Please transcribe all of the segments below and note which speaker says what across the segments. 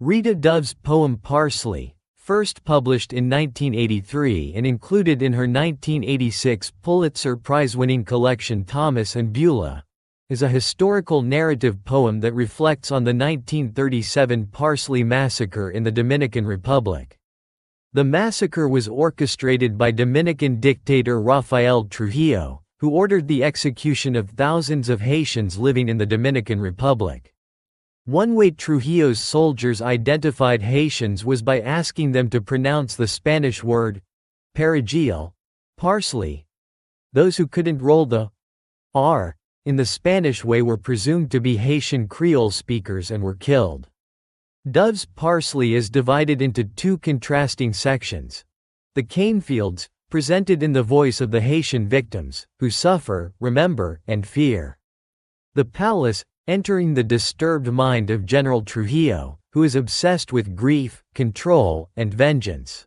Speaker 1: Rita Dove's poem Parsley, first published in 1983 and included in her 1986 Pulitzer Prize-winning collection Thomas and Beulah, is a historical narrative poem that reflects on the 1937 Parsley massacre in the Dominican Republic. The massacre was orchestrated by Dominican dictator Rafael Trujillo, who ordered the execution of thousands of Haitians living in the Dominican Republic. One way Trujillo's soldiers identified Haitians was by asking them to pronounce the Spanish word perejil, parsley. Those who couldn't roll the R in the Spanish way were presumed to be Haitian Creole speakers and were killed. Dove's Parsley is divided into two contrasting sections. The cane fields, presented in the voice of the Haitian victims, who suffer, remember, and fear. The palace, entering the disturbed mind of General Trujillo, who is obsessed with grief, control, and vengeance.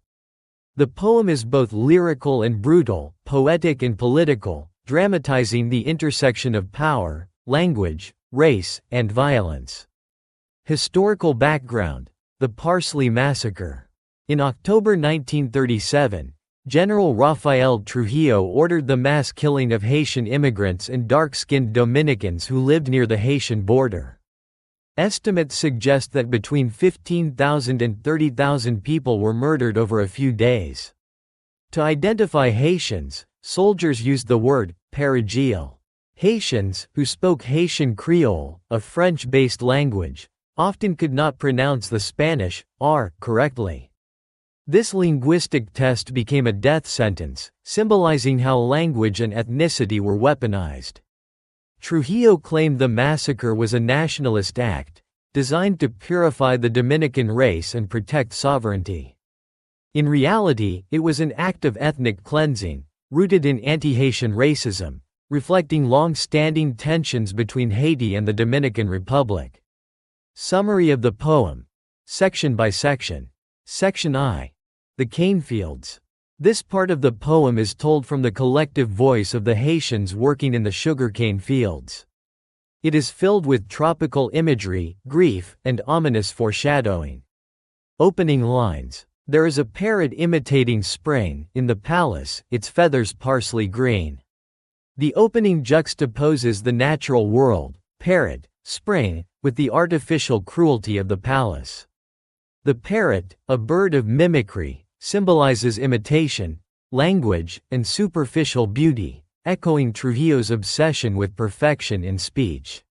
Speaker 1: The poem is both lyrical and brutal, poetic and political, dramatizing the intersection of power, language, race, and violence. Historical background: the Parsley Massacre. In October 1937, General Rafael Trujillo ordered the mass killing of Haitian immigrants and dark-skinned Dominicans who lived near the Haitian border. Estimates suggest that between 15,000 and 30,000 people were murdered over a few days. To identify Haitians, soldiers used the word perejil. Haitians, who spoke Haitian Creole, a French-based language, often could not pronounce the Spanish R correctly. This linguistic test became a death sentence, symbolizing how language and ethnicity were weaponized. Trujillo claimed the massacre was a nationalist act, designed to purify the Dominican race and protect sovereignty. In reality, it was an act of ethnic cleansing, rooted in anti-Haitian racism, reflecting long-standing tensions between Haiti and the Dominican Republic. Summary of the poem. Section by section. Section I. The cane fields. This part of the poem is told from the collective voice of the Haitians working in the sugarcane fields. It is filled with tropical imagery, grief, and ominous foreshadowing. Opening lines. There is a parrot imitating spring, in the palace, its feathers parsley green. The opening juxtaposes the natural world, parrot, spring, with the artificial cruelty of the palace. The parrot, a bird of mimicry, symbolizes imitation, language, and superficial beauty, echoing Trujillo's obsession with perfection in speech.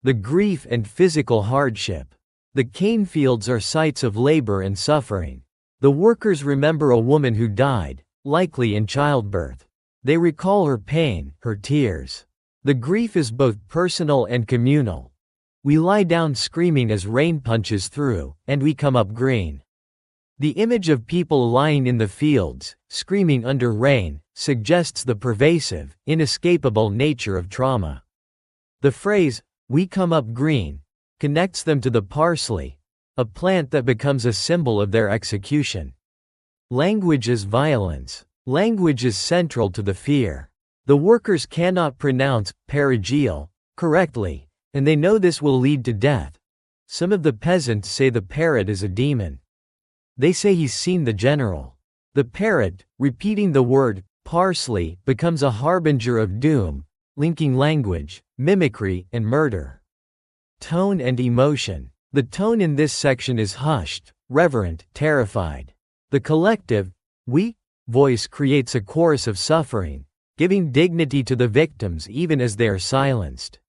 Speaker 1: The grief and physical hardship. The cane fields are sites of labor and suffering. The workers remember a woman who died, likely in childbirth. They recall her pain, her tears. The grief is both personal and communal. We lie down screaming as rain punches through, and we come up green. The image of people lying in the fields, screaming under rain, suggests the pervasive, inescapable nature of trauma. The phrase, "we come up green," connects them to the parsley, a plant that becomes a symbol of their execution. Language is violence. Language is central to the fear. The workers cannot pronounce perejil correctly, and they know this will lead to death. Some of the peasants say the parrot is a demon. They say he's seen the general. The parrot, repeating the word parsley, becomes a harbinger of doom, linking language, mimicry, and murder. Tone and emotion. The tone in this section is hushed, reverent, terrified. The collective, we, voice creates a chorus of suffering, giving dignity to the victims even as they are silenced.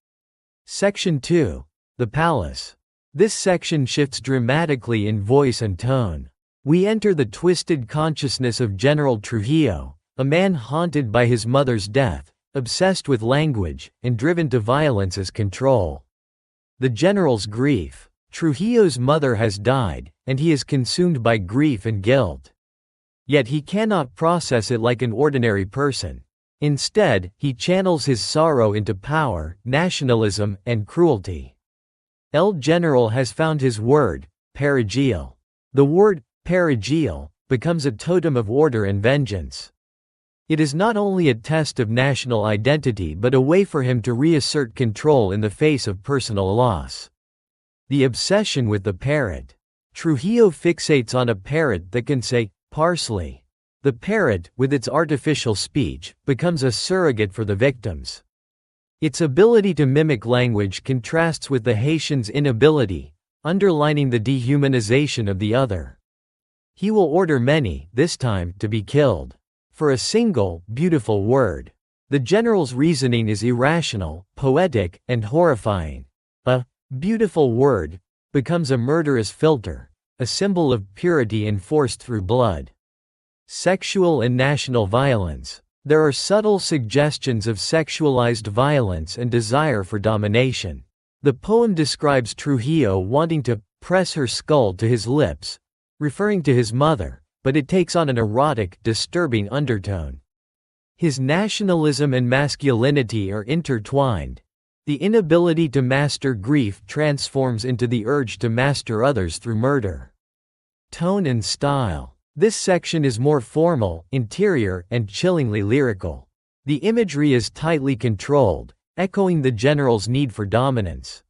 Speaker 1: Section 2. The Palace. This section shifts dramatically in voice and tone. We enter the twisted consciousness of General Trujillo, a man haunted by his mother's death, obsessed with language, and driven to violence as control. The general's grief. Trujillo's mother has died, and he is consumed by grief and guilt. Yet he cannot process it like an ordinary person. Instead, he channels his sorrow into power, nationalism, and cruelty. El General has found his word, perejil. The word, perejil, becomes a totem of order and vengeance. It is not only a test of national identity but a way for him to reassert control in the face of personal loss. The obsession with the parrot. Trujillo fixates on a parrot that can say, "Parsley." The parrot, with its artificial speech, becomes a surrogate for the victims. Its ability to mimic language contrasts with the Haitian's inability, underlining the dehumanization of the other. He will order many, this time, to be killed for a single, beautiful word. The general's reasoning is irrational, poetic, and horrifying. A beautiful word becomes a murderous filter, a symbol of purity enforced through blood. Sexual and national violence. There are subtle suggestions of sexualized violence and desire for domination. The poem describes Trujillo wanting to press her skull to his lips, referring to his mother, but it takes on an erotic, disturbing undertone. His nationalism and masculinity are intertwined. The inability to master grief transforms into the urge to master others through murder. Tone and style. This section is more formal, interior, and chillingly lyrical. The imagery is tightly controlled, echoing the general's need for dominance.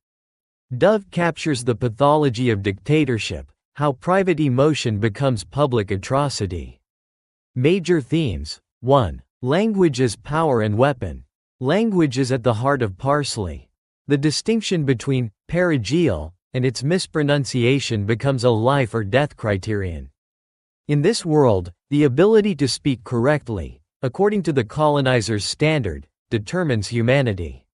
Speaker 1: Dove captures the pathology of dictatorship, how private emotion becomes public atrocity. Major themes. 1. Language as power and weapon. Language is at the heart of Parsley. The distinction between perigeel and its mispronunciation becomes a life or death criterion. In this world, the ability to speak correctly, according to the colonizer's standard, determines humanity.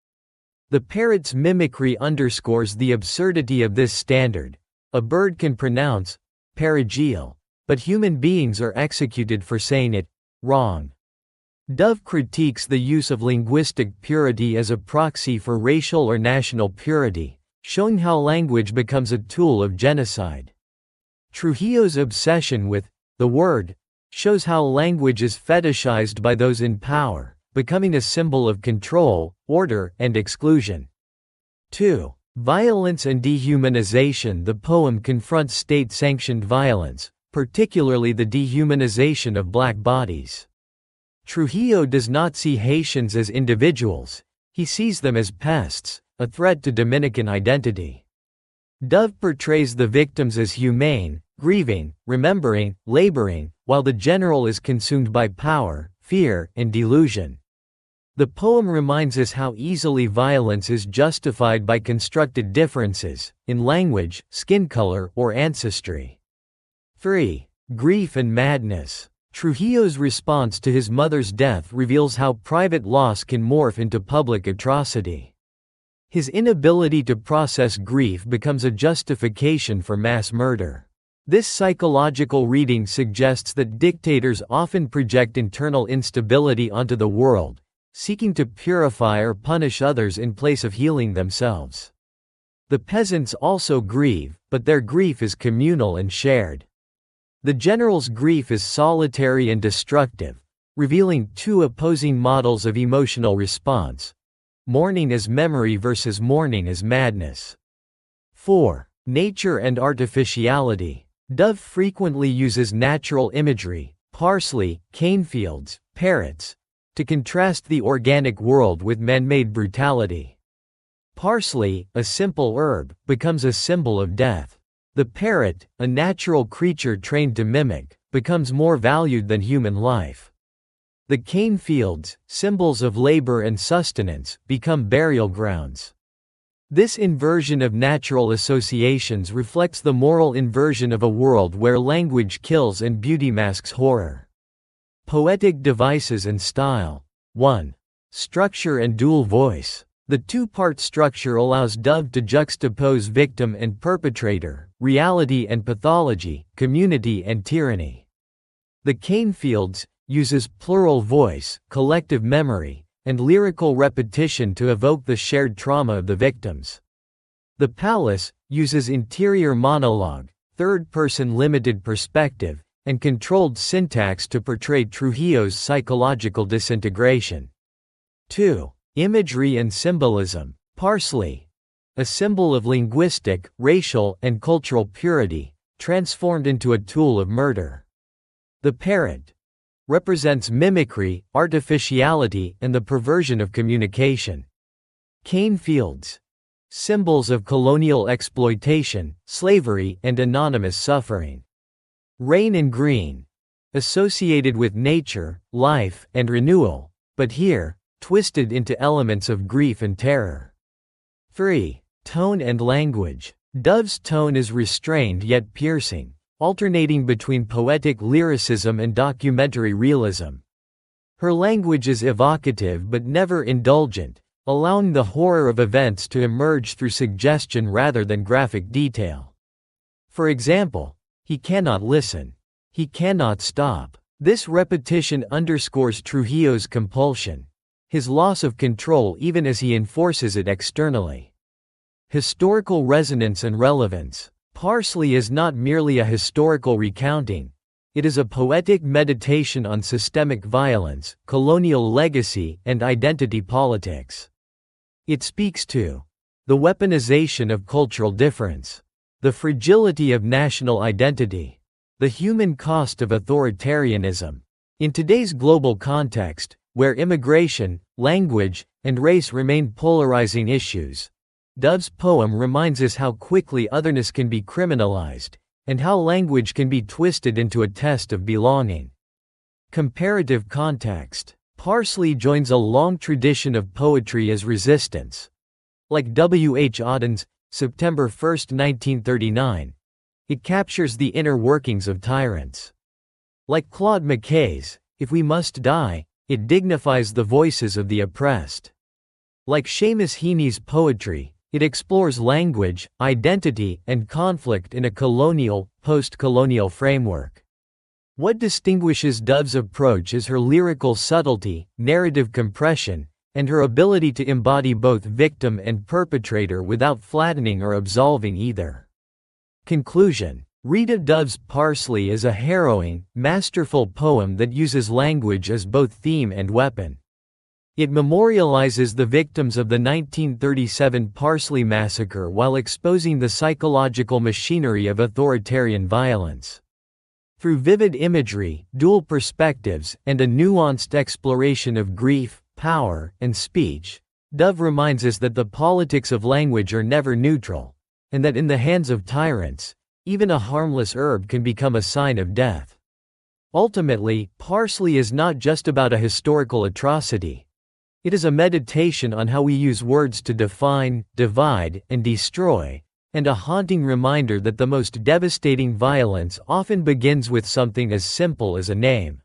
Speaker 1: The parrot's mimicry underscores the absurdity of this standard. A bird can pronounce perigeel, but human beings are executed for saying it wrong. Dove critiques the use of linguistic purity as a proxy for racial or national purity, showing how language becomes a tool of genocide. Trujillo's obsession with the word shows how language is fetishized by those in power, becoming a symbol of control, order, and exclusion. 2. Violence and dehumanization. The poem confronts state-sanctioned violence, particularly the dehumanization of black bodies. Trujillo does not see Haitians as individuals, he sees them as pests, a threat to Dominican identity. Dove portrays the victims as humane, grieving, remembering, laboring, while the general is consumed by power, fear, and delusion. The poem reminds us how easily violence is justified by constructed differences, in language, skin color, or ancestry. 3. Grief and madness. Trujillo's response to his mother's death reveals how private loss can morph into public atrocity. His inability to process grief becomes a justification for mass murder. This psychological reading suggests that dictators often project internal instability onto the world, seeking to purify or punish others in place of healing themselves. The peasants also grieve, but their grief is communal and shared. The general's grief is solitary and destructive, revealing two opposing models of emotional response: mourning as memory versus mourning as madness. 4. Nature and artificiality. Dove frequently uses natural imagery, parsley, cane fields, parrots, to contrast the organic world with man-made brutality. Parsley, a simple herb, becomes a symbol of death. The parrot, a natural creature trained to mimic, becomes more valued than human life. The cane fields, symbols of labor and sustenance, become burial grounds. This inversion of natural associations reflects the moral inversion of a world where language kills and beauty masks horror. Poetic devices and style. 1. Structure and dual voice. The two-part structure allows Dove to juxtapose victim and perpetrator, reality and pathology, community and tyranny. The cane fields uses plural voice, collective memory, and lyrical repetition to evoke the shared trauma of the victims. The palace uses interior monologue, third-person limited perspective, and controlled syntax to portray Trujillo's psychological disintegration. 2. Imagery and symbolism. Parsley, a symbol of linguistic, racial, and cultural purity, transformed into a tool of murder. The parrot represents mimicry, artificiality, and the perversion of communication. Cane fields, symbols of colonial exploitation, slavery, and anonymous suffering. Rain and green, associated with nature, life, and renewal, but here, twisted into elements of grief and terror. 3. Tone and language. Dove's tone is restrained yet piercing, alternating between poetic lyricism and documentary realism. Her language is evocative but never indulgent, allowing the horror of events to emerge through suggestion rather than graphic detail. For example, he cannot listen. He cannot stop. This repetition underscores Trujillo's compulsion, his loss of control even as he enforces it externally. Historical resonance and relevance. Parsley is not merely a historical recounting, it is a poetic meditation on systemic violence, colonial legacy, and identity politics. It speaks to the weaponization of cultural difference, the fragility of national identity, the human cost of authoritarianism. In today's global context, where immigration, language, and race remain polarizing issues, Dove's poem reminds us how quickly otherness can be criminalized, and how language can be twisted into a test of belonging. Comparative context. Parsley joins a long tradition of poetry as resistance. Like W. H. Auden's September 1, 1939, it captures the inner workings of tyrants. Like Claude McKay's If We Must Die, it dignifies the voices of the oppressed. Like Seamus Heaney's poetry, it explores language, identity, and conflict in a colonial, post-colonial framework. What distinguishes Dove's approach is her lyrical subtlety, narrative compression, and her ability to embody both victim and perpetrator without flattening or absolving either. Conclusion. Rita Dove's Parsley is a harrowing, masterful poem that uses language as both theme and weapon. It memorializes the victims of the 1937 Parsley massacre while exposing the psychological machinery of authoritarian violence. Through vivid imagery, dual perspectives, and a nuanced exploration of grief, power, and speech, Dove reminds us that the politics of language are never neutral, and that in the hands of tyrants, even a harmless herb can become a sign of death. Ultimately, Parsley is not just about a historical atrocity. It is a meditation on how we use words to define, divide, and destroy, and a haunting reminder that the most devastating violence often begins with something as simple as a name.